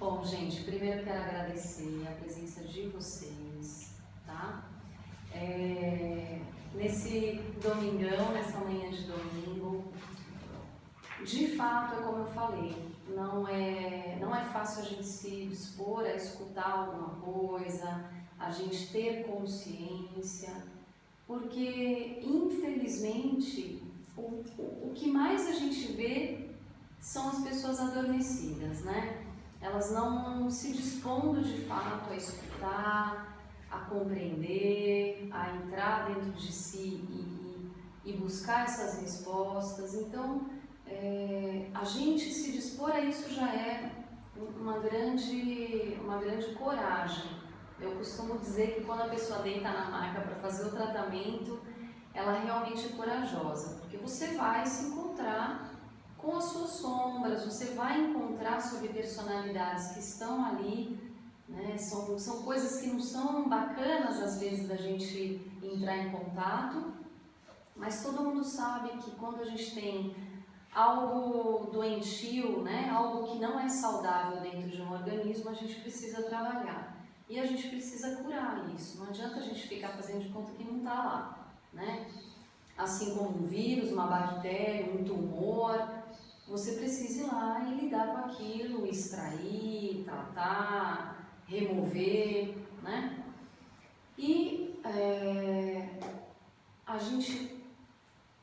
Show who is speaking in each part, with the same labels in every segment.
Speaker 1: Bom, gente, primeiro eu quero agradecer a presença de vocês, tá? Nesse domingão, nessa manhã de domingo, de fato, é como eu falei, não é fácil a gente se dispor a escutar alguma coisa, a gente ter consciência, porque, infelizmente, o que mais a gente vê são as pessoas adormecidas, né? Elas não se dispondo de fato a escutar, a compreender, a entrar dentro de si e buscar essas respostas. Então, a gente se dispor a isso já é uma grande coragem. Eu costumo dizer que quando a pessoa deita na maca para fazer o tratamento, ela realmente é corajosa, porque você vai se encontrar com as suas sombras, você vai encontrar sobre personalidades que estão ali, né? São coisas que não são bacanas às vezes da gente entrar em contato, mas todo mundo sabe que quando a gente tem algo doentio, né? Algo que não é saudável dentro de um organismo, a gente precisa trabalhar e a gente precisa curar isso. Não adianta a gente ficar fazendo de conta que não está lá, né? Assim como um vírus, uma bactéria, um tumor, você precisa ir lá e lidar com aquilo, extrair, tratar, remover, né? E a gente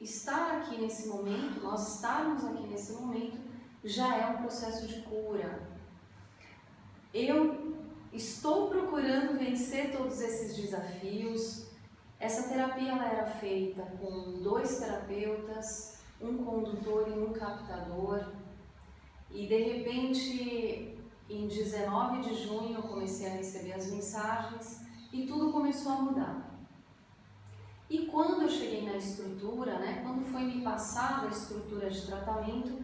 Speaker 1: estar aqui nesse momento, nós estarmos aqui nesse momento, já é um processo de cura. Eu estou procurando vencer todos esses desafios. Essa terapia ela era feita com 2 terapeutas, um condutor e um captador, e de repente em 19 de junho eu comecei a receber as mensagens e tudo começou a mudar. E quando eu cheguei na estrutura, né, quando foi me passada a estrutura de tratamento,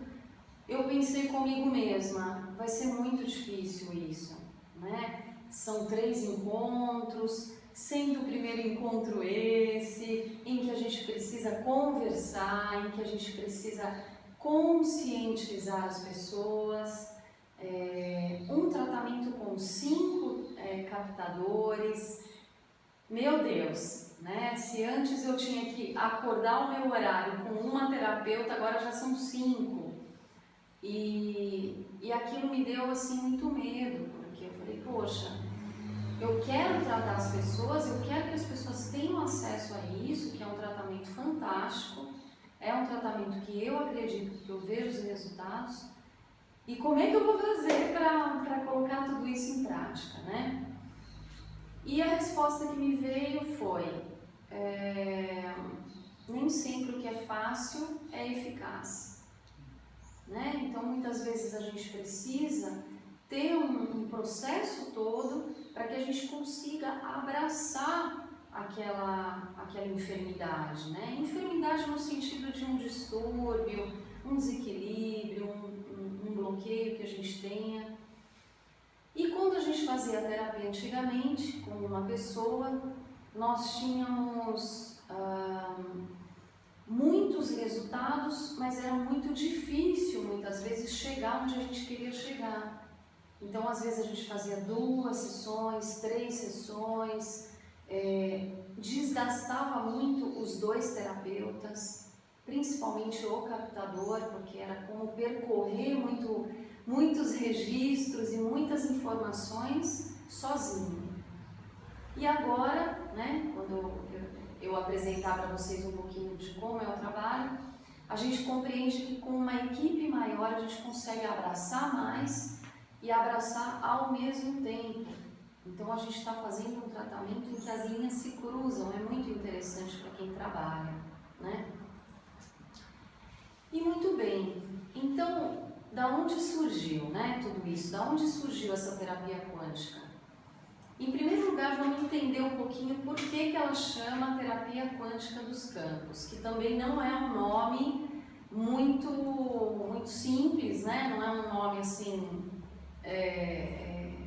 Speaker 1: eu pensei comigo mesma, vai ser muito difícil isso, né? São 3 encontros, sendo o primeiro encontro esse, em que a gente precisa conversar, em que a gente precisa conscientizar as pessoas, um tratamento com 5 captadores, meu Deus, né? Se antes eu tinha que acordar o meu horário com uma terapeuta, agora já são 5. E aquilo me deu assim muito medo, porque eu falei, poxa, eu quero tratar as pessoas, eu quero que as pessoas tenham acesso a isso, que é um tratamento fantástico, é um tratamento que eu acredito, que eu vejo os resultados, e como é que eu vou fazer para colocar tudo isso em prática, né? E a resposta que me veio foi, nem sempre o que é fácil é eficaz, né? Então muitas vezes a gente precisa ter um processo todo para que a gente consiga abraçar aquela enfermidade, né? Enfermidade no sentido de um distúrbio, um desequilíbrio, um bloqueio que a gente tenha. E quando a gente fazia a terapia antigamente com uma pessoa, nós tínhamos muitos resultados, mas era muito difícil muitas vezes chegar onde a gente queria chegar. Então, às vezes a gente fazia 2 sessões, 3 sessões, desgastava muito os 2 terapeutas, principalmente o captador, porque era como percorrer muitos registros e muitas informações sozinho. E agora, né, quando eu apresentar para vocês um pouquinho de como é o trabalho, a gente compreende que com uma equipe maior a gente consegue abraçar mais e abraçar ao mesmo tempo. Então a gente está fazendo um tratamento em que as linhas se cruzam, é muito interessante para quem trabalha, né? E muito bem, então da onde surgiu, né, tudo isso? Da onde surgiu essa terapia quântica? Em primeiro lugar, vamos entender um pouquinho por que ela chama terapia quântica dos campos, que também não é um nome muito simples, né? Não é um nome assim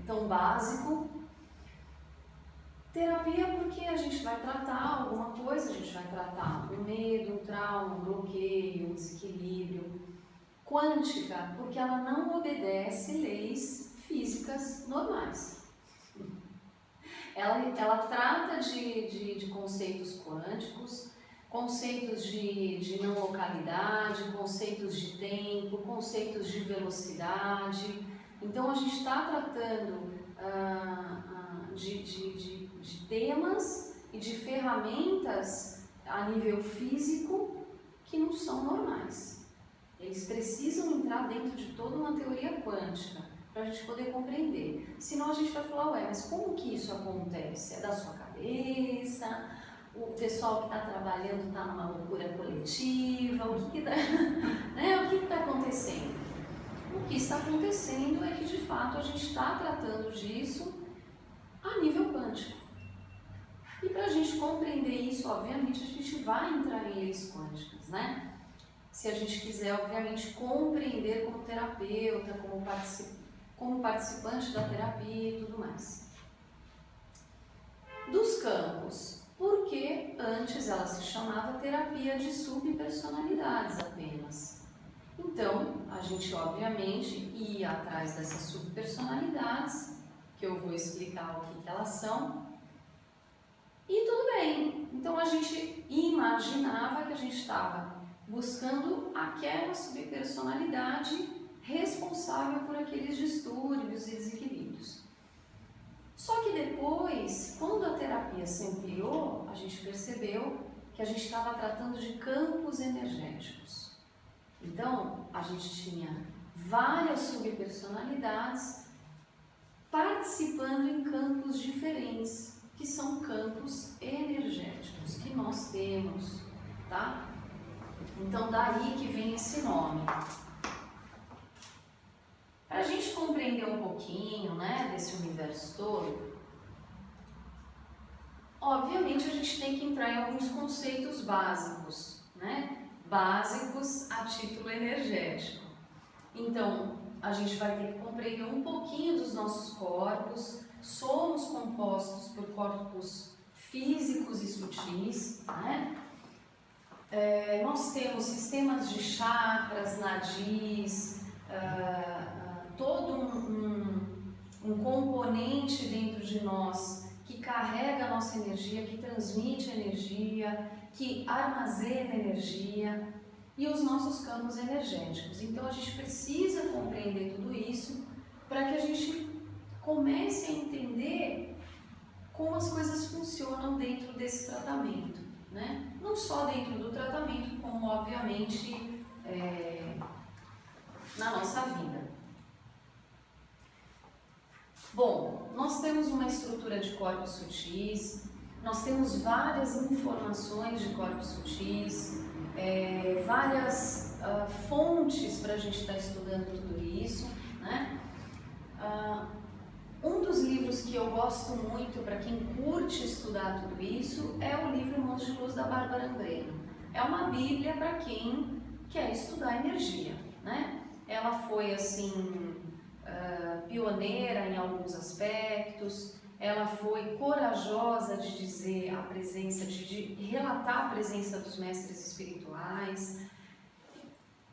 Speaker 1: tão básico. Terapia porque a gente vai tratar alguma coisa, a gente vai tratar um medo, um trauma, um bloqueio, um desequilíbrio. Quântica porque ela não obedece leis físicas físicas normais. Ela trata de conceitos quânticos, conceitos de não localidade, conceitos de tempo, conceitos de velocidade. Então a gente está tratando de temas e de ferramentas a nível físico que não são normais. Eles precisam entrar dentro de toda uma teoria quântica para a gente poder compreender. Senão a gente vai falar, ué, mas como que isso acontece? É da sua cabeça? O pessoal que está trabalhando está numa loucura coletiva? O que está acontecendo? O que está acontecendo é que, de fato, a gente está tratando disso a nível quântico. E para a gente compreender isso, obviamente, a gente vai entrar em leis quânticas, né? Se a gente quiser, obviamente, compreender como terapeuta, como participante da terapia e tudo mais. Dos campos, porque antes ela se chamava terapia de subpersonalidades apenas. Então, a gente, obviamente, ia atrás dessas subpersonalidades, que eu vou explicar o que elas são, e tudo bem. Então, a gente imaginava que a gente estava buscando aquela subpersonalidade responsável por aqueles distúrbios e desequilíbrios. Só que depois, quando a terapia se ampliou, a gente percebeu que a gente estava tratando de campos energéticos. Então, a gente tinha várias subpersonalidades participando em campos diferentes, que são campos energéticos que nós temos, tá? Então, daí que vem esse nome. Para a gente compreender um pouquinho, né, desse universo todo, obviamente a gente tem que entrar em alguns conceitos básicos, né? Básicos a título energético. Então, a gente vai ter que compreender um pouquinho dos nossos corpos. Somos compostos por corpos físicos e sutis, né? Nós temos sistemas de chakras, nadis, todo um componente dentro de nós que carrega a nossa energia, que transmite energia, que armazena energia, e os nossos campos energéticos. Então a gente precisa compreender tudo isso para que a gente comece a entender como as coisas funcionam dentro desse tratamento, né? Não só dentro do tratamento, como obviamente na nossa vida. Bom, nós temos uma estrutura de corpos sutis, nós temos várias informações de corpos sutis, várias fontes para a gente estar estudando tudo isso, né? Um dos livros que eu gosto muito para quem curte estudar tudo isso é o livro Mãos de Luz da Bárbara Ambreno. É uma bíblia para quem quer estudar energia, né? Ela foi assim pioneira em alguns aspectos. Ela foi corajosa de dizer a presença, de relatar a presença dos mestres espirituais.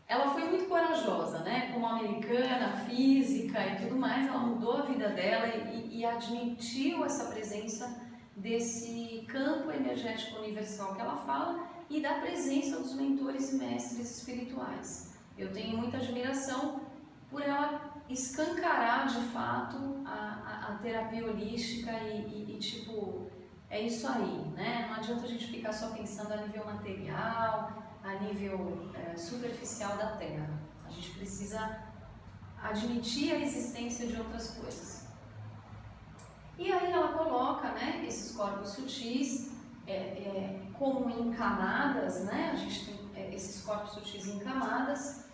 Speaker 1: Ela foi muito corajosa, né? Como americana, física e tudo mais, ela mudou a vida dela e admitiu essa presença desse campo energético universal que ela fala e da presença dos mentores e mestres espirituais. Eu tenho muita admiração por ela escancarar de fato a terapia holística e tipo, é isso aí, né? Não adianta a gente ficar só pensando a nível material, a nível superficial da Terra. A gente precisa admitir a existência de outras coisas. E aí ela coloca, né, esses corpos sutis como em camadas, né? A gente tem esses corpos sutis em camadas.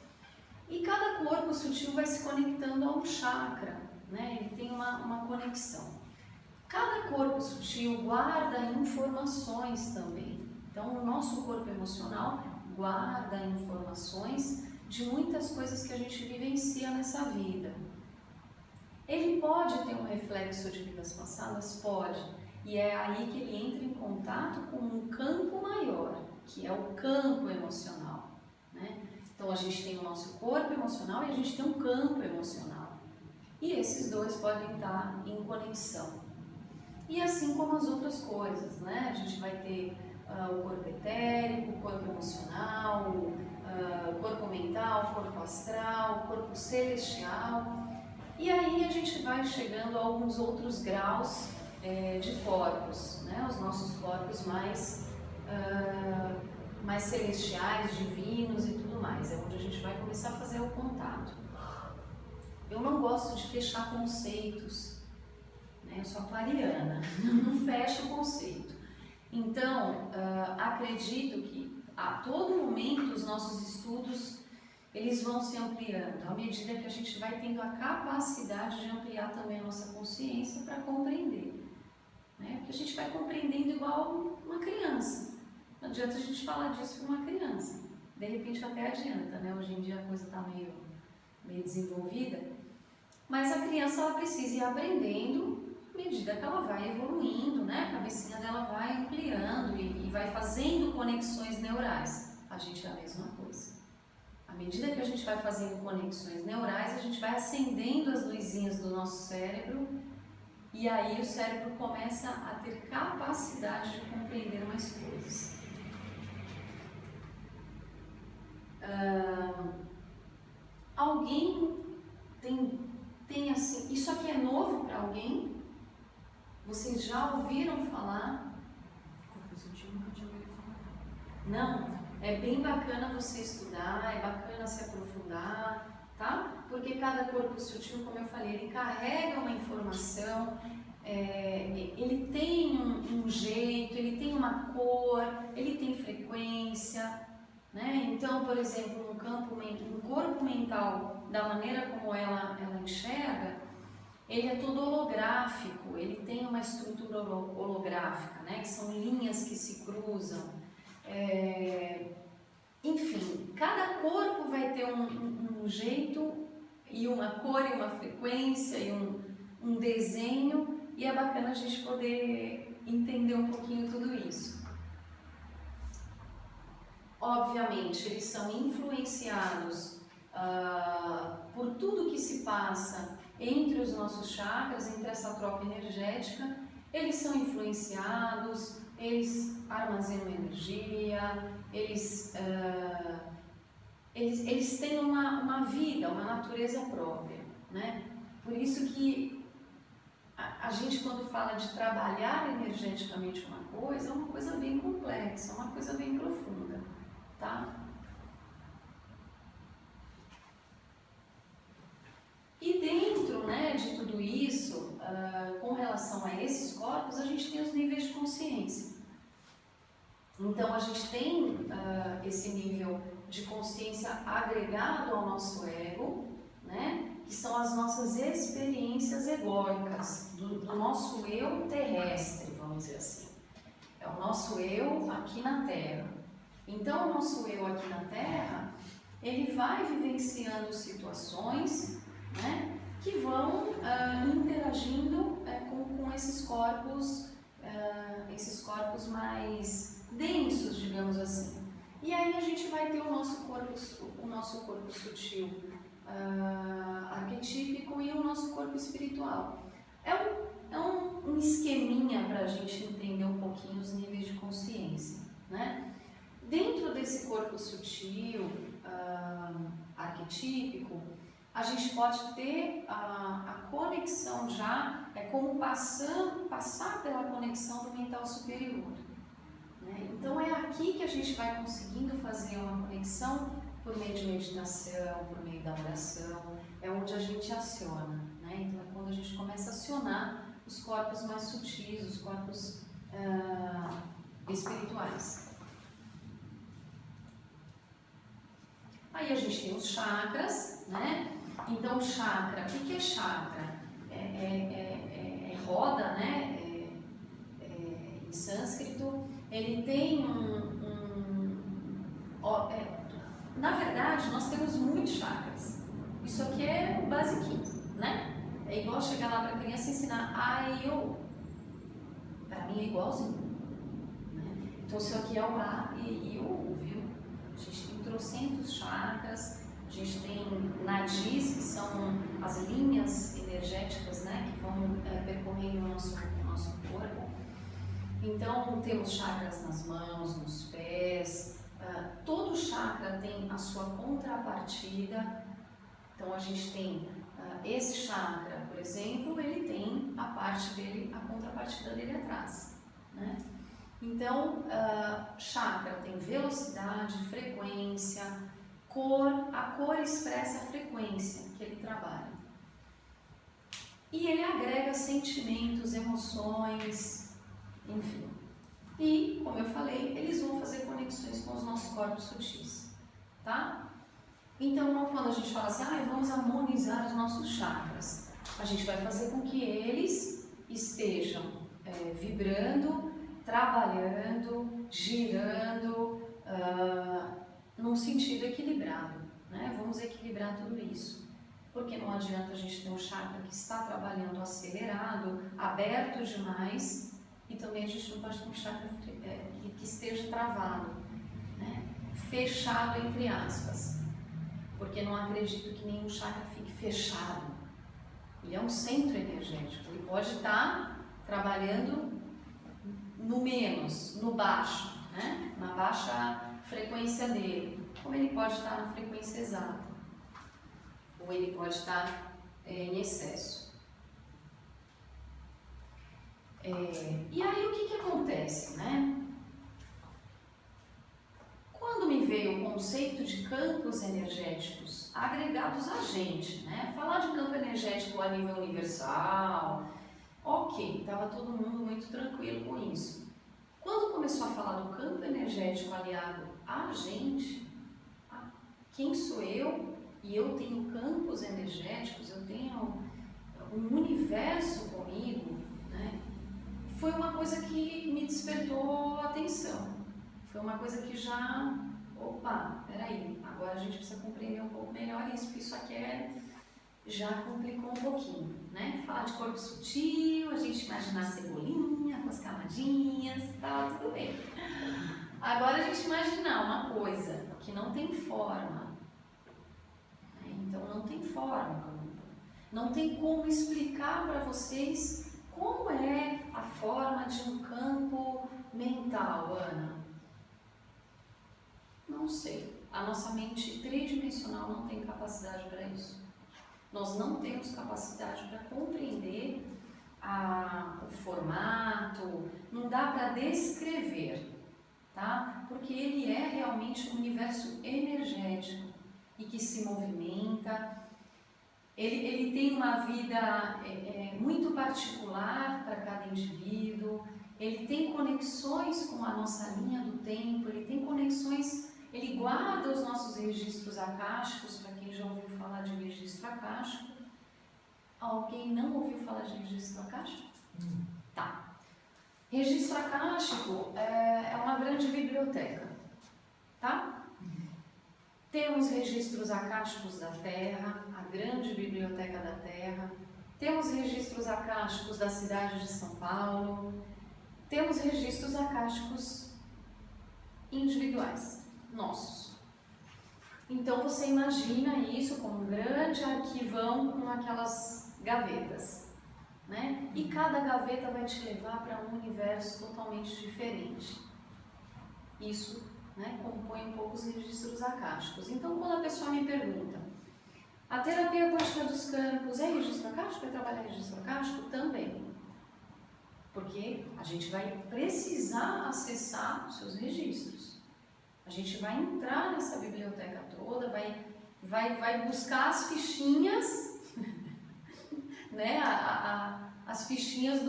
Speaker 1: E cada corpo sutil vai se conectando a um chakra, né? Ele tem uma conexão. Cada corpo sutil guarda informações também. Então, o nosso corpo emocional guarda informações de muitas coisas que a gente vivencia nessa vida. Ele pode ter um reflexo de vidas passadas? Pode. E é aí que ele entra em contato com um campo maior, que é o campo emocional, né? Então, a gente tem o nosso corpo emocional e a gente tem um campo emocional. E esses dois podem estar em conexão. E assim como as outras coisas, né? A gente vai ter o corpo etérico, o corpo emocional, o corpo mental, o corpo astral, o corpo celestial. E aí a gente vai chegando a alguns outros graus de corpos, né? Os nossos corpos mais celestiais, divinos e tudo mais. É onde a gente vai começar a fazer o contato. Eu não gosto de fechar conceitos, né? Eu sou aquariana, não fecho o conceito. Então, acredito que a todo momento os nossos estudos eles vão se ampliando, à medida que a gente vai tendo a capacidade de ampliar também a nossa consciência para compreender, né? Porque a gente vai compreendendo igual uma criança. Não adianta a gente falar disso para uma criança. De repente até adianta, né? Hoje em dia a coisa está meio desenvolvida, mas a criança ela precisa ir aprendendo à medida que ela vai evoluindo, né? A cabecinha dela vai ampliando e vai fazendo conexões neurais. A gente é a mesma coisa. À medida que a gente vai fazendo conexões neurais, a gente vai acendendo as luzinhas do nosso cérebro e aí o cérebro começa a ter capacidade de compreender mais coisas. Alguém tem assim, isso aqui é novo para alguém? Vocês já ouviram falar? Nunca tinha ouvido falar. Não? É bem bacana você estudar, é bacana se aprofundar, tá? Porque cada corpo sutil, como eu falei, ele carrega uma informação, ele tem um jeito, ele tem uma cor, ele tem frequência, né? Então, por exemplo, um corpo mental, da maneira como ela enxerga, ele é todo holográfico, ele tem uma estrutura holográfica, né? Que são linhas que se cruzam. Enfim, cada corpo vai ter um jeito e uma cor e uma frequência e um desenho, e é bacana a gente poder entender um pouquinho tudo isso. Obviamente, eles são influenciados por tudo que se passa entre os nossos chakras, entre essa troca energética. Eles são influenciados, eles armazenam energia, eles têm uma vida, uma natureza própria, né? Por isso que a gente, quando fala de trabalhar energeticamente uma coisa, é uma coisa bem complexa, é uma coisa bem profunda, tá? E dentro, né, de tudo isso, com relação a esses corpos, a gente tem os níveis de consciência. Então, a gente tem esse nível de consciência agregado ao nosso ego, né, que são as nossas experiências egóicas, do nosso eu terrestre, vamos dizer assim. É o nosso eu aqui na Terra. Então, o nosso eu aqui na Terra, ele vai vivenciando situações, né, que vão interagindo com esses corpos mais densos, digamos assim. E aí a gente vai ter o nosso corpo sutil arquetípico e o nosso corpo espiritual. É um esqueminha para a gente entender um pouquinho os níveis de consciência, né? Dentro desse corpo sutil arquetípico, a gente pode ter a conexão já, como passar pela conexão do mental superior, né? Então é aqui que a gente vai conseguindo fazer uma conexão por meio de meditação, por meio da oração, é onde a gente aciona, né? Então é quando a gente começa a acionar os corpos mais sutis, os corpos espirituais. Aí a gente tem os chakras, né? Então, chakra, o que é chakra? É roda, né? Em sânscrito, ele tem na verdade, nós temos muitos chakras. Isso aqui é o basiquinho, né? É igual chegar lá para a criança e ensinar A, E, O. Para mim é igualzinho, né? Então, isso aqui é o A, E, O, viu? A gente tem trocentos chakras. A gente tem nadis, que são as linhas energéticas, né, que vão percorrendo o nosso corpo. Então, temos chakras nas mãos, nos pés, todo chakra tem a sua contrapartida. Então, a gente tem esse chakra, por exemplo, ele tem a parte dele, a contrapartida dele atrás, né? Então, chakra tem velocidade, frequência, cor, a cor expressa a frequência que ele trabalha. E ele agrega sentimentos, emoções, enfim. E, como eu falei, eles vão fazer conexões com os nossos corpos sutis, tá? Então, quando a gente fala assim, vamos harmonizar os nossos chakras, a gente vai fazer com que eles estejam vibrando, trabalhando, girando, num sentido equilibrado, né? Vamos equilibrar tudo isso, porque não adianta a gente ter um chakra que está trabalhando acelerado, aberto demais, e também a gente não pode ter um chakra que esteja travado, né? Fechado entre aspas, porque não acredito que nenhum chakra fique fechado. Ele é um centro energético, ele pode estar trabalhando no menos, no baixo, né? Na baixa frequência dele, como ele pode estar na frequência exata, ou ele pode estar em excesso. E aí o que acontece, né? Quando me veio o conceito de campos energéticos agregados a gente, né? Falar de campo energético a nível universal, ok, estava todo mundo muito tranquilo com isso. Quando começou a falar do campo energético aliado a gente, quem sou eu? E eu tenho campos energéticos, eu tenho um universo comigo, né? Foi uma coisa que me despertou a atenção. Foi uma coisa que já, peraí, agora a gente precisa compreender um pouco melhor isso, porque isso aqui já complicou um pouquinho, né? Falar de corpo sutil, a gente imaginar a cebolinha com as camadinhas, tudo bem. Agora a gente imaginar uma coisa que não tem forma, né? Então não tem forma, não tem como explicar para vocês como é a forma de um campo mental, Ana. Não sei. A nossa mente tridimensional não tem capacidade para isso. Nós não temos capacidade para compreender o formato, não dá para descrever, tá? Porque ele é realmente um universo energético e que se movimenta. Ele tem uma vida muito particular para cada indivíduo, ele tem conexões com a nossa linha do tempo, ele tem conexões, ele guarda os nossos registros akáshicos, para quem já ouviu falar de registro akáshico. Alguém não ouviu falar de registro akáshico? Tá. Registro akáshico é uma grande biblioteca, tá? Temos registros akáshicos da Terra, a grande biblioteca da Terra. Temos registros akáshicos da cidade de São Paulo. Temos registros akáshicos individuais, nossos. Então você imagina isso como um grande arquivão com aquelas gavetas, né? E cada gaveta vai te levar para um universo totalmente diferente. Isso, né, compõe um pouco os registros akáshicos. Então, quando a pessoa me pergunta, a terapia quântica dos campos é registro akáshico? É trabalhar registro akáshico? Também. Porque a gente vai precisar acessar os seus registros. A gente vai entrar nessa biblioteca toda, vai buscar as fichinhas, né, as fichinhas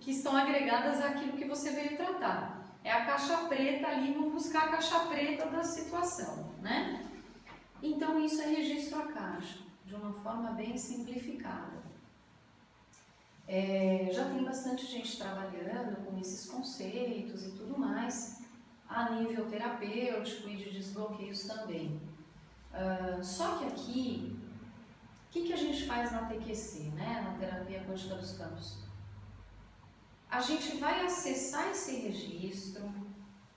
Speaker 1: que estão agregadas àquilo que você veio tratar. É a caixa preta ali, vamos buscar a caixa preta da situação, né? Então isso é registro akáshico, de uma forma bem simplificada. Já tem bastante gente trabalhando com esses conceitos e tudo mais, a nível terapêutico e de desbloqueios também. Só que aqui, o que a gente faz na TQC, né? Na terapia quântica dos campos? A gente vai acessar esse registro,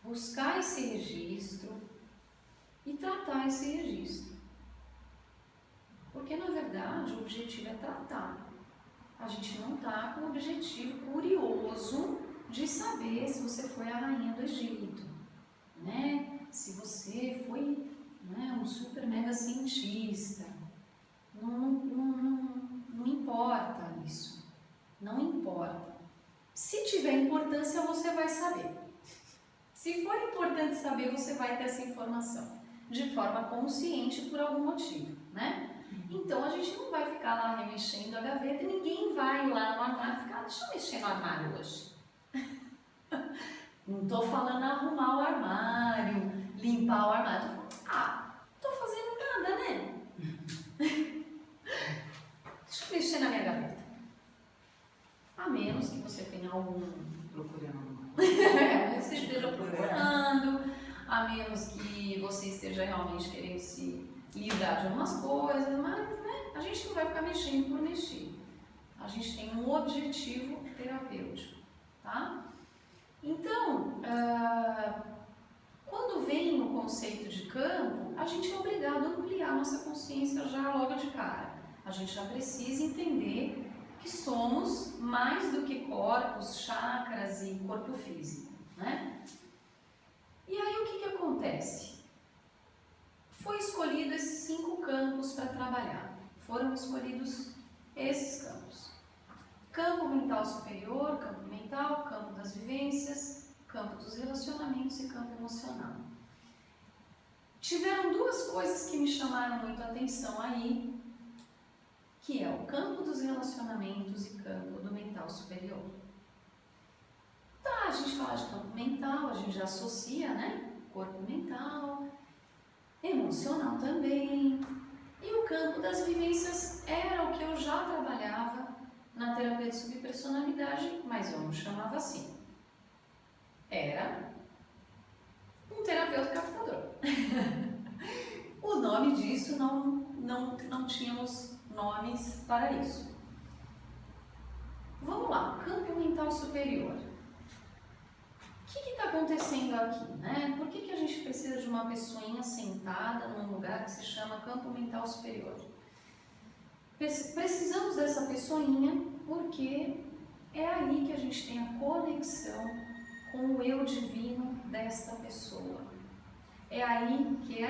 Speaker 1: buscar esse registro e tratar esse registro. Porque, na verdade, verdade, o objetivo é tratar. A gente não está com o objetivo curioso de saber se você foi a rainha do Egito, né? Se você foi, né, um super mega cientista. Não importa isso. Não importa. Se tiver importância, você vai saber. Se for importante saber, você vai ter essa informação de forma consciente por algum motivo, né? Então a gente não vai ficar lá remexendo a gaveta e ninguém vai lá no armário ficar, deixa eu mexer no armário hoje. Não estou falando arrumar o armário, limpar o armário. Tô falando, não estou fazendo nada, né? Deixa eu mexer na minha gaveta. A menos que você tenha algum...
Speaker 2: Procurando.
Speaker 1: Você esteja procurando, a menos que você esteja realmente querendo se livrar de algumas coisas, mas né, a gente não vai ficar mexendo por mexer. A gente tem um objetivo terapêutico, tá? Então, quando vem o conceito de campo, a gente é obrigado a ampliar nossa consciência já logo de cara. A gente já precisa entender que somos mais do que corpos, chakras e corpo físico, né? E aí o que acontece? Foi escolhido esses 5 campos para trabalhar. Foram escolhidos esses campos. Campo mental superior, campo mental, campo das vivências, campo dos relacionamentos e campo emocional. Tiveram 2 coisas que me chamaram muito a atenção aí, que é o campo dos relacionamentos e campo do mental superior. Tá, a gente fala de campo mental, a gente já associa, né? Corpo mental, emocional também. E o campo das vivências era o que eu já trabalhava na terapia de subpersonalidade, mas eu não chamava assim. Era um terapeuta captador. O nome disso não tínhamos nomes para isso. Vamos lá, campo mental superior. O que está acontecendo aqui, né? Por que a gente precisa de uma pessoinha sentada num lugar que se chama campo mental superior? Precisamos dessa pessoinha porque é aí que a gente tem a conexão com o eu divino desta pessoa. É aí que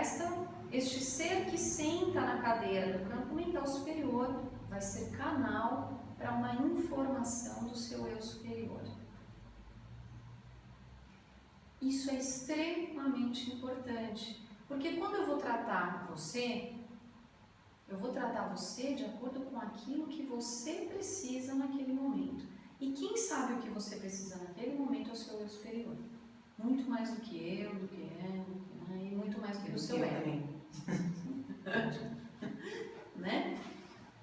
Speaker 1: este ser que senta na cadeira do campo mental superior vai ser canal para uma informação do seu eu superior. Isso é extremamente importante, porque quando eu vou tratar você de acordo com aquilo que você precisa naquele momento. E quem sabe o que você precisa naquele momento é o seu eu superior. Muito mais do que eu, do que ela, né? E muito mais do que o seu ego. Né?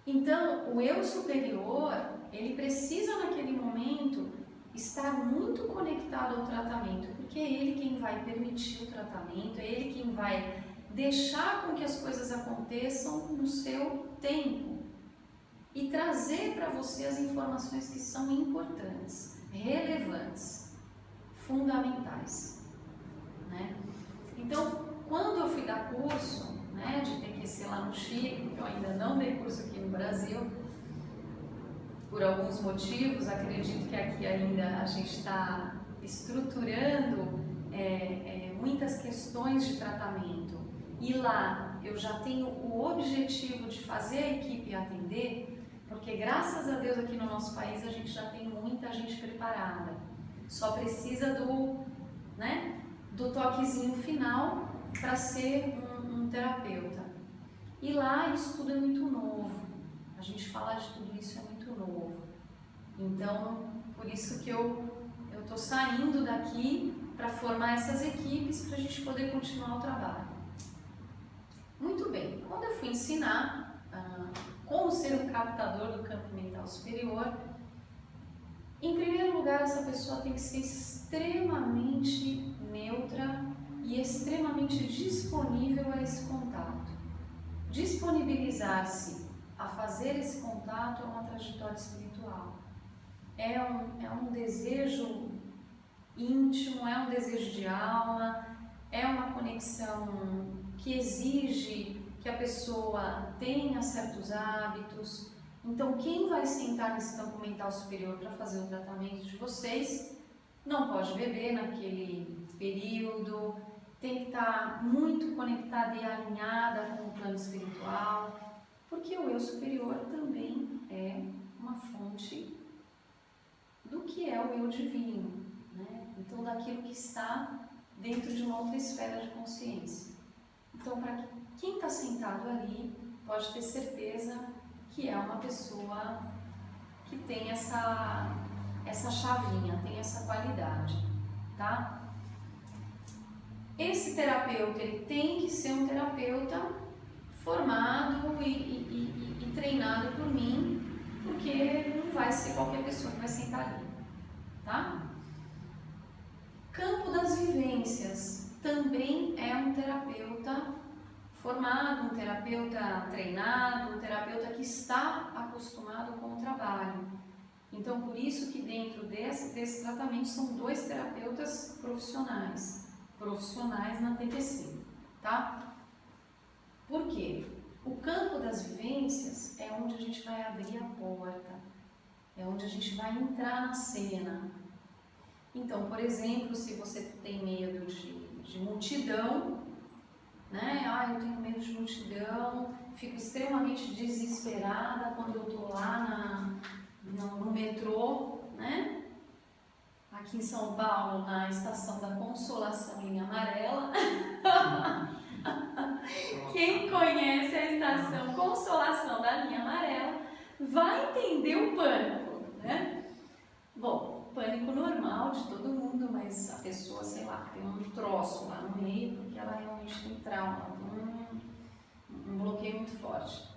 Speaker 1: Então, o eu superior, ele precisa naquele momento estar muito conectado ao tratamento, porque é ele quem vai permitir o tratamento, é ele quem vai deixar com que as coisas aconteçam no seu tempo e trazer para você as informações que são importantes, relevantes, fundamentais, né? Então, quando eu fui dar curso, né, de TQC lá no Chile, eu ainda não dei curso aqui no Brasil, por alguns motivos, acredito que aqui ainda a gente está estruturando muitas questões de tratamento. E lá eu já tenho o objetivo de fazer a equipe atender, porque graças a Deus aqui no nosso país a gente já tem muita gente preparada. Só precisa do toquezinho final para ser um terapeuta. E lá isso tudo é muito novo. A gente falar de tudo isso é muito novo. Então, por isso que eu estou saindo daqui para formar essas equipes para a gente poder continuar o trabalho. Muito bem, quando eu fui ensinar como ser um captador do campo mental superior, em primeiro lugar, essa pessoa tem que ser extremamente neutra e extremamente disponível a esse contato. Disponibilizar-se a fazer esse contato é uma trajetória espiritual. É um desejo íntimo, é um desejo de alma, é uma conexão que exige que a pessoa tenha certos hábitos. Então, quem vai sentar nesse campo mental superior para fazer o tratamento de vocês não pode beber naquele período, tem que estar muito conectada e alinhada com o plano espiritual, porque o eu superior também é uma fonte do que é o eu divino, né? Então, daquilo que está dentro de uma outra esfera de consciência. Então, para quem está sentado ali, pode ter certeza que é uma pessoa que tem essa chavinha, tem essa qualidade, tá? Esse terapeuta, ele tem que ser um terapeuta formado e treinado por mim, porque não vai ser qualquer pessoa que vai sentar ali, tá? Campo das vivências também é um terapeuta formado, um terapeuta treinado, um terapeuta que está acostumado com o trabalho. Então, por isso que dentro desse tratamento são 2 terapeutas profissionais na TPC, tá? Por quê? O campo das vivências é onde a gente vai abrir a porta, é onde a gente vai entrar na cena. Então, por exemplo, se você tem medo de multidão, né? Eu tenho medo de multidão, fico extremamente desesperada quando eu tô lá no metrô, né? Aqui em São Paulo, na estação da Consolação, linha amarela. Quem conhece a estação Consolação da linha amarela vai entender o pânico, né? Bom, pânico normal de todo mundo, mas a pessoa, sei lá, tem um troço lá no meio, porque ela realmente tem trauma, tem um bloqueio muito forte.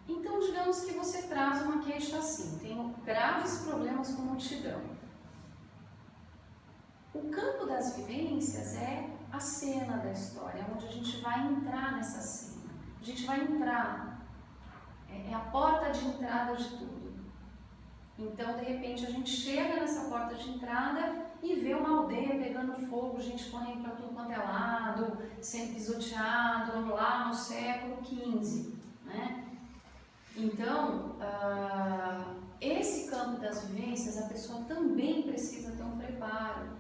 Speaker 1: Então, digamos que você traz uma queixa assim: tenho graves problemas com multidão. O campo das vivências é a cena da história, onde a gente vai entrar nessa cena. A gente vai entrar, é a porta de entrada de tudo. Então, de repente, a gente chega nessa porta de entrada e vê uma aldeia pegando fogo, gente correndo para tudo quanto é lado, sendo pisoteado lá no século XV, né? Então, esse campo das vivências, a pessoa também precisa ter um preparo.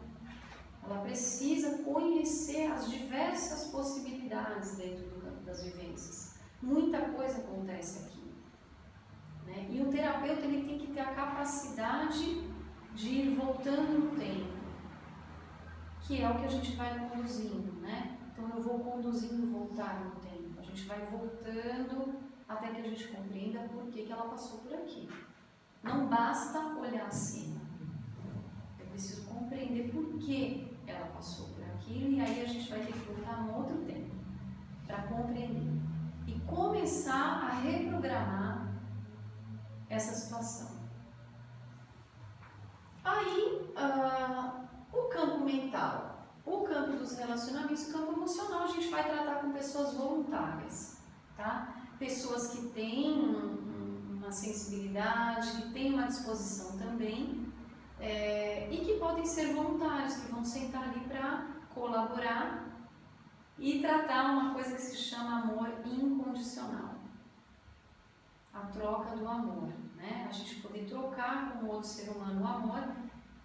Speaker 1: Ela precisa conhecer as diversas possibilidades dentro do campo das vivências. Muita coisa acontece aqui, né? E o terapeuta, ele tem que ter a capacidade de ir voltando no tempo, que é o que a gente vai conduzindo, né? Então, eu vou conduzindo voltar no tempo. A gente vai voltando até que a gente compreenda por que ela passou por aqui. Não basta olhar a cena. Eu preciso compreender por que ela passou por aquilo, e aí a gente vai ter que voltar num outro tempo para compreender e começar a reprogramar essa situação. Aí, o campo mental, o campo dos relacionamentos, o campo emocional, a gente vai tratar com pessoas voluntárias, tá? Pessoas que têm uma sensibilidade, que têm uma disposição também, e que podem ser voluntários, que vão sentar ali para colaborar e tratar uma coisa que se chama amor incondicional. A troca do amor, né? A gente poder trocar com o outro ser humano o amor,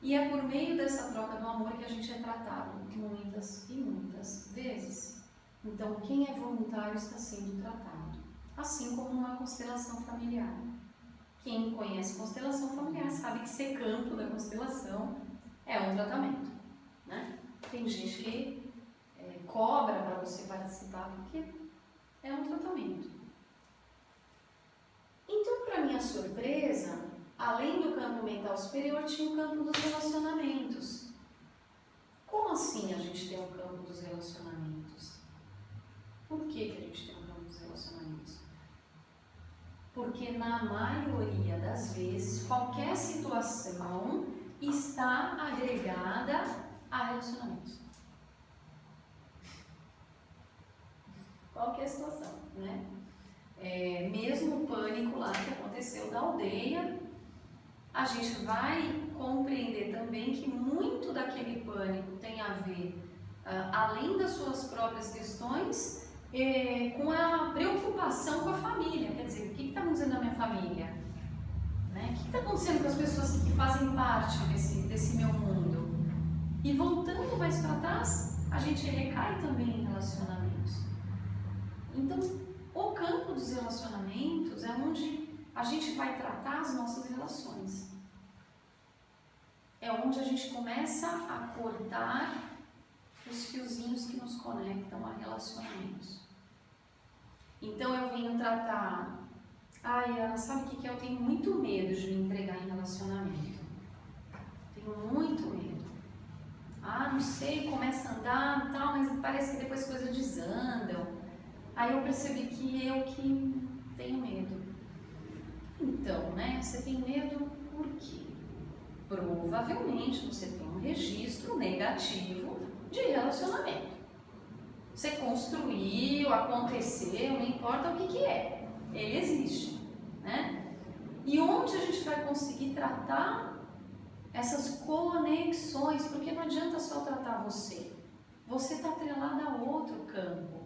Speaker 1: e é por meio dessa troca do amor que a gente é tratado muitas e muitas vezes. Então, quem é voluntário está sendo tratado, assim como numa constelação familiar. Quem conhece constelação familiar sabe que ser campo da constelação é um tratamento, né? Tem gente que cobra para você participar porque é um tratamento. Então, para minha surpresa, além do campo mental superior, tinha o campo dos relacionamentos. Como assim a gente tem um campo dos relacionamentos? Por que a gente tem um campo dos relacionamentos? Porque na maioria das vezes, qualquer situação está agregada a relacionamentos. Qualquer situação, né? Mesmo o pânico lá que aconteceu da aldeia, a gente vai compreender também que muito daquele pânico tem a ver além das suas próprias questões, com a preocupação com a família. Quer dizer, o que está acontecendo na minha família? Né? O que está acontecendo com as pessoas que fazem parte desse meu mundo? E voltando mais para trás, a gente recai também em relacionamentos. Então, o campo dos relacionamentos é onde a gente vai tratar as nossas relações. É onde a gente começa a cortar os fiozinhos que nos conectam a relacionamentos. Então eu venho tratar, Ana, sabe o que é? Eu tenho muito medo de me entregar em relacionamento. Tenho muito medo. Não sei, começa a andar, tal, mas parece que depois coisas desandam. Aí eu percebi que eu que tenho medo. Então, né, você tem medo por quê? Provavelmente você tem um registro negativo de relacionamento. Você construiu, aconteceu, não importa o que é, ele existe, né? E onde a gente vai conseguir tratar essas conexões? Porque não adianta só tratar você. Você está atrelado a outro campo.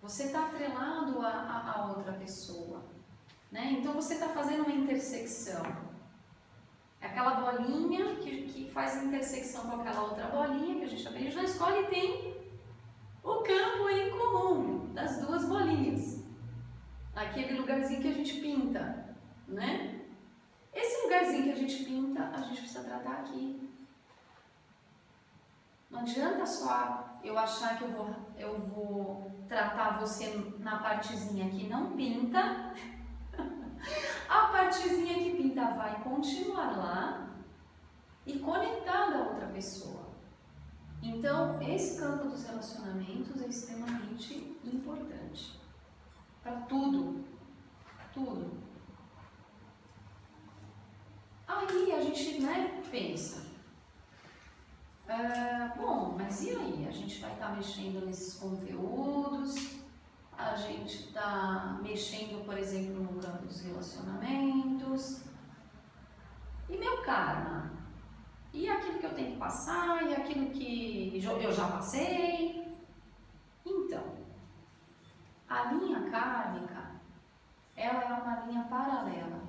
Speaker 1: Você está atrelado a outra pessoa, né? Então você está fazendo uma intersecção. Aquela bolinha que faz intersecção com aquela outra bolinha que a gente aprende na escola e tem o campo em comum das duas bolinhas. Aquele lugarzinho que a gente pinta, né? Esse lugarzinho que a gente pinta, a gente precisa tratar aqui. Não adianta só eu achar que eu vou tratar você na partezinha que não pinta. A partezinha que pinta vai continuar lá e conectada a outra pessoa. Então, esse campo dos relacionamentos é extremamente importante para tudo, tudo. Aí a gente, né, pensa, bom, mas e aí? A gente vai estar mexendo nesses conteúdos, a gente está mexendo, por exemplo, no campo dos relacionamentos. E meu karma? E aquilo que eu tenho que passar? E aquilo que eu já passei? Então, a linha kármica, ela é uma linha paralela.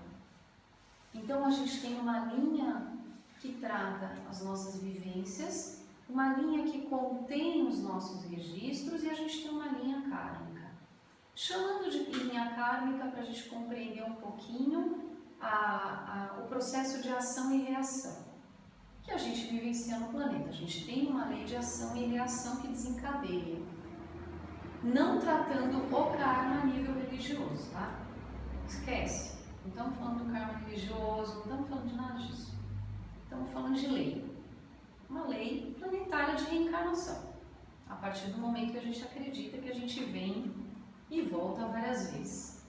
Speaker 1: Então, a gente tem uma linha que trata as nossas vivências, uma linha que contém os nossos registros e a gente tem uma linha kármica. Chamando de linha kármica para a gente compreender um pouquinho o processo de ação e reação que a gente vivencia no planeta. A gente tem uma lei de ação e reação que desencadeia, não tratando o karma a nível religioso, tá? Esquece, não estamos falando do karma religioso, não estamos falando de nada disso. Estamos falando de lei, uma lei planetária de reencarnação, a partir do momento que a gente acredita que a gente vem e volta várias vezes.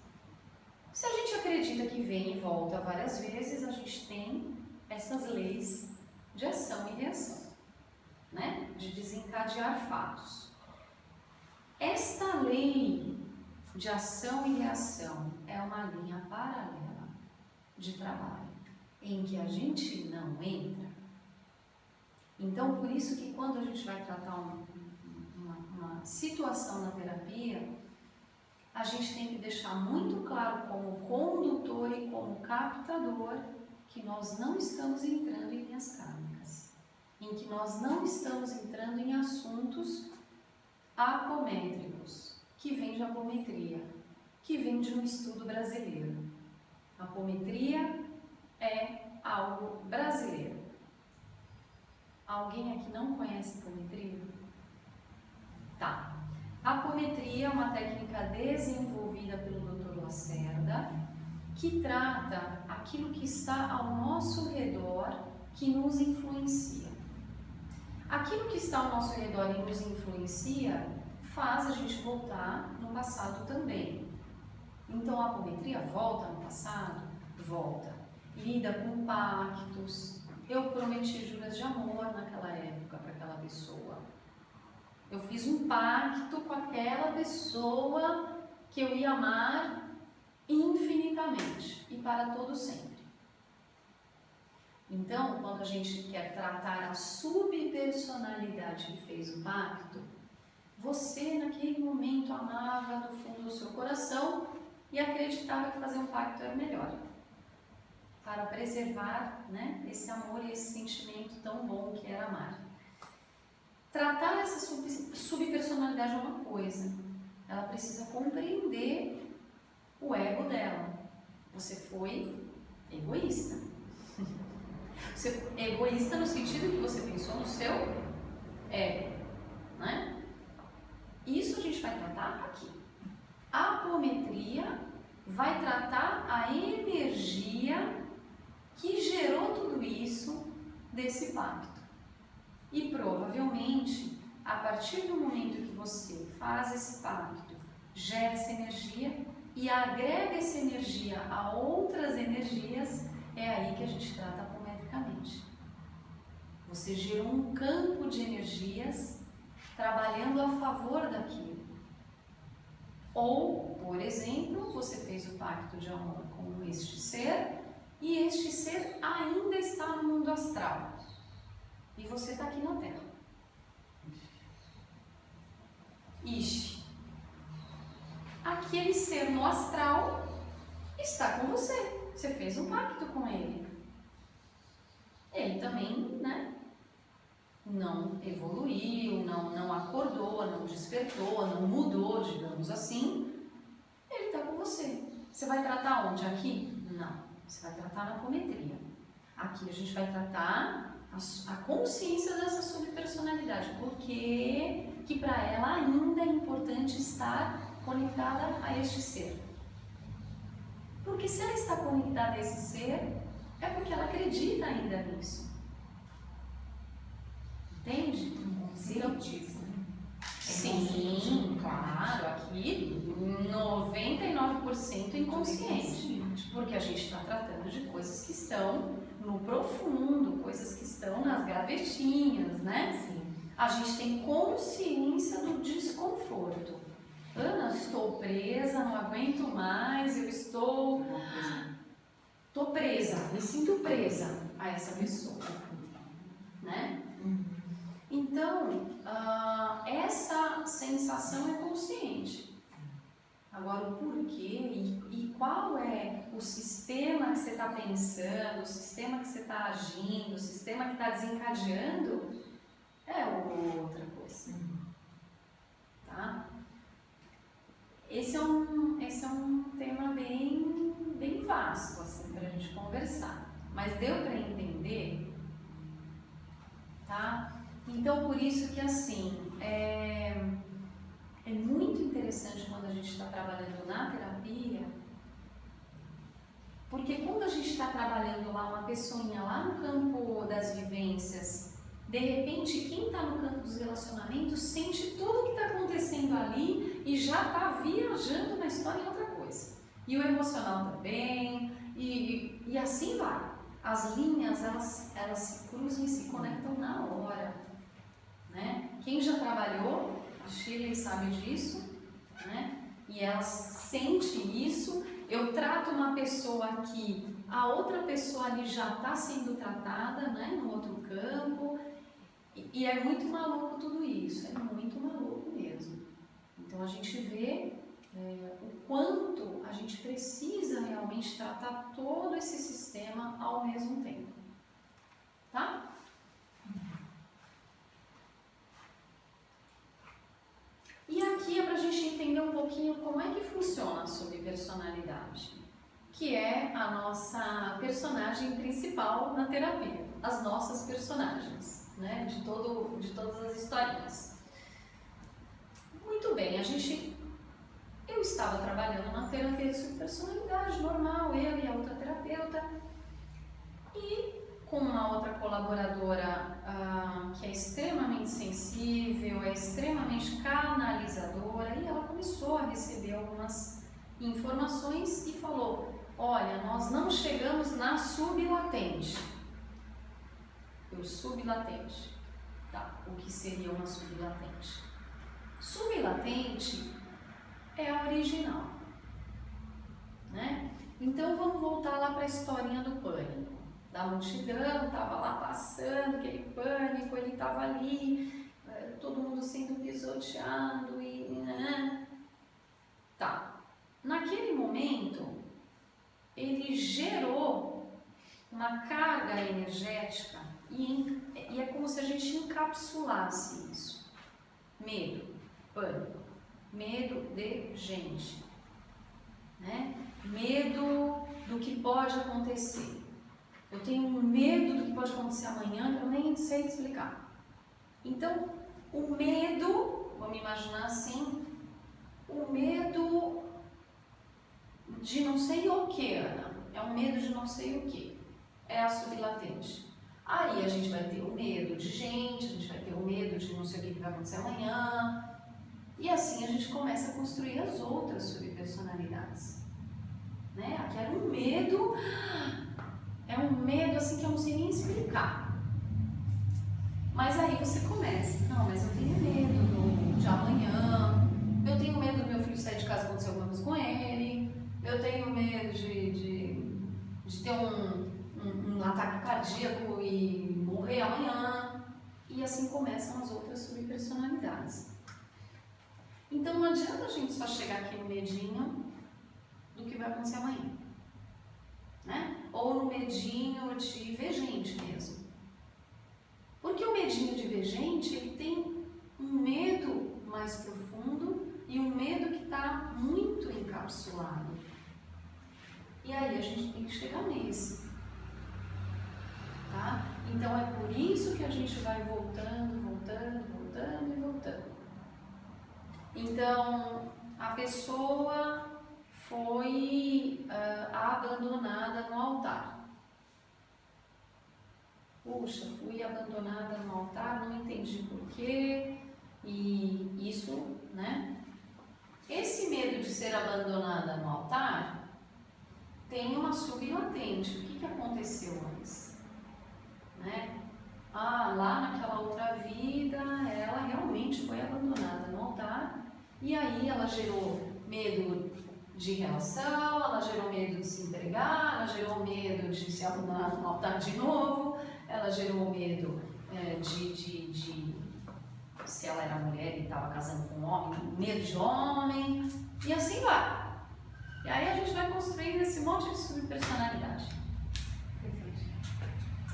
Speaker 1: Se a gente acredita que vem e volta várias vezes, a gente tem essas leis de ação e reação, né? De desencadear fatos. Esta lei de ação e reação é uma linha paralela de trabalho, em que a gente não entra. Então, por isso que quando a gente vai tratar uma situação na terapia, a gente tem que deixar muito claro como condutor e como captador que nós não estamos entrando em linhas kármicas, em que nós não estamos entrando em assuntos apométricos, que vem de apometria, que vem de um estudo brasileiro. Apometria é algo brasileiro. Alguém aqui não conhece apometria? Tá. A apometria é uma técnica desenvolvida pelo Dr. Lacerda, que trata aquilo que está ao nosso redor, que nos influencia. Aquilo que está ao nosso redor e nos influencia faz a gente voltar no passado também. Então a apometria volta no passado? Volta. Lida com pactos. Eu prometi juras de amor naquela época para aquela pessoa. Eu fiz um pacto com aquela pessoa que eu ia amar infinitamente e para todo sempre. Então, quando a gente quer tratar a subpersonalidade que fez o pacto, você naquele momento amava do fundo do seu coração e acreditava que fazer um pacto era melhor, para preservar, né, esse amor e esse sentimento tão bom que era amar. Tratar essa subpersonalidade é uma coisa, ela precisa compreender o ego dela. Você foi egoísta. Você é egoísta no sentido que você pensou no seu ego, né? Isso a gente vai tratar aqui. A apometria vai tratar a energia que gerou tudo isso desse pacto. E provavelmente, a partir do momento que você faz esse pacto, gera essa energia e agrega essa energia a outras energias, é aí que a gente trata apometricamente. Você gerou um campo de energias trabalhando a favor daquilo. Ou, por exemplo, você fez o pacto de amor com este ser e este ser ainda está no mundo astral e você está aqui na Terra. Ixi, aquele ser no astral está com você. Você fez um pacto com ele. Ele também, né, não evoluiu, não acordou, não despertou, não mudou, digamos assim. Ele está com você. Você vai tratar onde? Aqui? Não. Você vai tratar na apometria. Aqui a gente vai tratar a consciência dessa subpersonalidade, porque que para ela ainda é importante estar conectada a este ser. Porque se ela está conectada a esse ser, é porque ela acredita ainda nisso. Entende? Sim, claro, aqui 99% inconsciente, porque a gente está tratando de coisas que estão no profundo, coisas que estão nas gavetinhas, né? Sim. A gente tem consciência do desconforto. Ana, estou presa, não aguento mais, eu estou presa, me sinto presa a essa pessoa, né? Então, essa sensação é consciente. Agora, o porquê e qual é o sistema que você está pensando, o sistema que você está agindo, o sistema que está desencadeando, é outra coisa. Tá? Esse é um tema bem vasto, assim, para a gente conversar. Mas deu para entender? Tá? Então, por isso que, assim, é muito interessante quando a gente está trabalhando na terapia, porque quando a gente está trabalhando lá uma pessoinha lá no campo das vivências, de repente, quem está no campo dos relacionamentos sente tudo o que está acontecendo ali e já está viajando na história em outra coisa. E o emocional também, e assim vai. As linhas, elas se cruzam e se conectam na hora, né? Quem já trabalhou, a Shirley sabe disso, né? E ela sente isso. Eu trato uma pessoa aqui, a outra pessoa ali já está sendo tratada, né? No outro campo. E é muito maluco tudo isso, é muito maluco mesmo. Então a gente vê o quanto a gente precisa realmente tratar todo esse sistema ao mesmo tempo. Tá? E aqui é para a gente entender um pouquinho como é que funciona a subpersonalidade, que é a nossa personagem principal na terapia, as nossas personagens, né, de todas as historinhas. Muito bem, eu estava trabalhando na terapia de subpersonalidade normal, eu e a outra terapeuta, e com uma outra colaboradora que é extremamente sensível, é extremamente canalizadora, e ela começou a receber algumas informações e falou: olha, nós não chegamos na sublatente. O sublatente. Tá, o que seria uma sublatente? Sublatente é a original, né? Então vamos voltar lá para a historinha do pânico. da multidão, estava lá passando, aquele pânico, ele estava ali, todo mundo sendo pisoteado e... Tá. Naquele momento, ele gerou uma carga energética e é como se a gente encapsulasse isso. Medo, pânico, medo de gente, né? Medo do que pode acontecer. Eu tenho medo do que pode acontecer amanhã, eu nem sei explicar. Então, o medo, vamos imaginar assim, o medo de não sei o que, Ana. É um medo de não sei o que. É a sublatente. Aí a gente vai ter o medo de gente, a gente vai ter o medo de não sei o que vai acontecer amanhã. E assim a gente começa a construir as outras subpersonalidades. Né? Aqui era um medo, é um medo assim que eu não sei nem explicar. Mas aí você começa, não, mas eu tenho medo de amanhã, eu tenho medo do meu filho sair de casa e acontecer alguma coisa com ele, eu tenho medo de ter um ataque cardíaco e morrer amanhã. E assim começam as outras subpersonalidades. Então não adianta a gente só chegar aqui no medinho do que vai acontecer amanhã, né? Ou no medinho de ver gente mesmo. Porque o medinho de ver gente, ele tem um medo mais profundo e um medo que está muito encapsulado. E aí a gente tem que chegar nesse. Tá? Então é por isso que a gente vai voltando. Então a pessoa foi abandonada no altar. Puxa, fui abandonada no altar, não entendi porquê, e isso, né? Esse medo de ser abandonada no altar tem uma sublatente. O que aconteceu antes? Né? Lá naquela outra vida, ela realmente foi abandonada no altar, e aí ela gerou medo de relação, ela gerou medo de se entregar, ela gerou medo de ser abandonada no altar de novo, ela gerou medo de se ela era mulher e estava casando com um homem, medo de homem, e assim vai. E aí a gente vai construindo esse monte de subpersonalidade.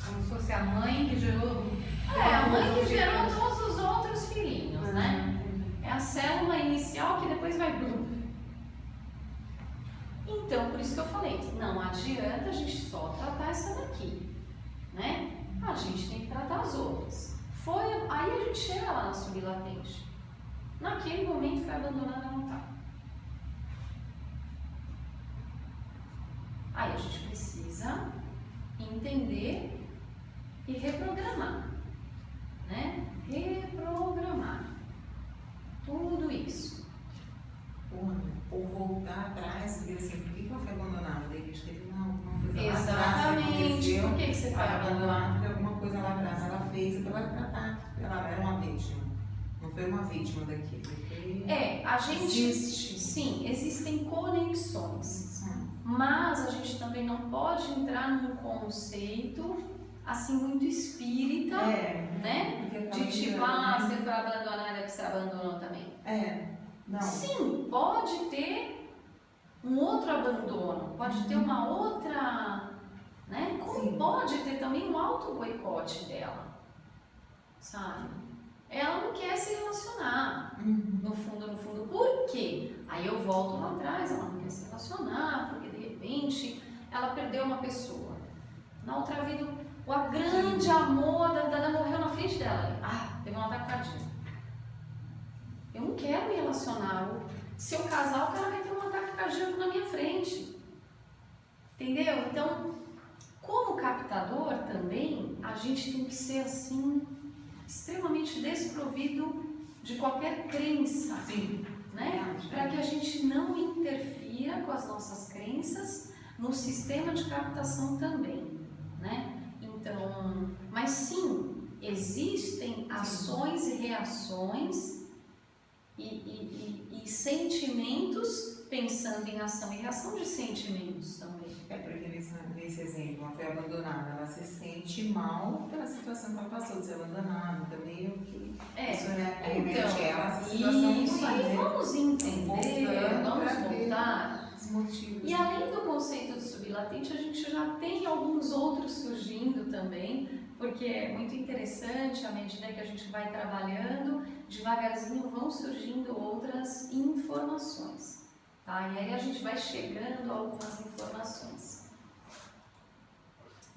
Speaker 2: Como se fosse a mãe que gerou...
Speaker 1: a mãe que gerou todos os outros filhinhos, né? É a célula inicial que depois vai... Então, por isso que eu falei, não adianta a gente só tratar essa daqui, né? A gente tem que tratar as outras. Aí a gente chega lá na sublatente. Naquele momento foi abandonada no altar. Aí a gente precisa entender e reprogramar, né? Reprogramar tudo isso.
Speaker 3: Ou voltar atrás e ver assim, por que eu fui abandonada? Daí a gente teve uma coisa lá
Speaker 1: Exatamente.
Speaker 3: atrás.
Speaker 1: Por que você foi abandonada?
Speaker 3: Porque alguma coisa lá atrás ela fez para ela tratar. Ela era uma vítima. Não foi uma vítima daquilo.
Speaker 1: A gente... Existe. Sim, existem conexões. Mas a gente também não pode entrar num conceito assim muito espírita, né? De tipo, você foi abandonada porque você abandonou também.
Speaker 3: Não.
Speaker 1: Sim, pode ter um outro abandono, pode ter uma outra, né? Como pode ter também um auto-boicote dela, sabe? Ela não quer se relacionar, no fundo. Por quê? Aí eu volto lá atrás, ela não quer se relacionar, porque de repente ela perdeu uma pessoa. Na outra vida, o grande amor da morreu na frente dela. Teve um ataque cardíaco. Eu não quero me relacionar. Se eu casar, o cara vai ter um ataque cardíaco na minha frente. Entendeu? Então, como captador também, a gente tem que ser assim, extremamente desprovido de qualquer crença. Né? Para que a gente não interfira com as nossas crenças no sistema de captação também. Né? Então, mas sim, existem ações e reações e sentimentos pensando em ação e reação de sentimentos também.
Speaker 3: É porque nesse exemplo, ela foi abandonada, ela se sente mal pela situação que ela passou de ser abandonada, também o que isso remete ela a essa situação
Speaker 1: isso
Speaker 3: ruim,
Speaker 1: aí,
Speaker 3: né?
Speaker 1: vamos entender, vamos
Speaker 3: pra ver
Speaker 1: voltar.
Speaker 3: os motivos.
Speaker 1: E além do conceito de sublatente, a gente já tem alguns outros surgindo também, porque é muito interessante, à medida que a gente vai trabalhando, devagarzinho vão surgindo outras informações, tá? E aí a gente vai chegando a algumas informações.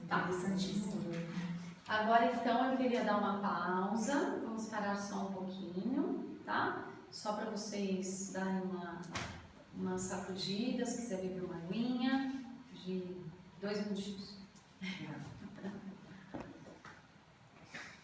Speaker 1: Tá.
Speaker 3: Interessantíssimo.
Speaker 1: Agora então eu queria dar uma pausa, vamos parar só um pouquinho, tá? Só para vocês darem uma sacudida, se quiser beber uma aguinha, de 2 minutinhos.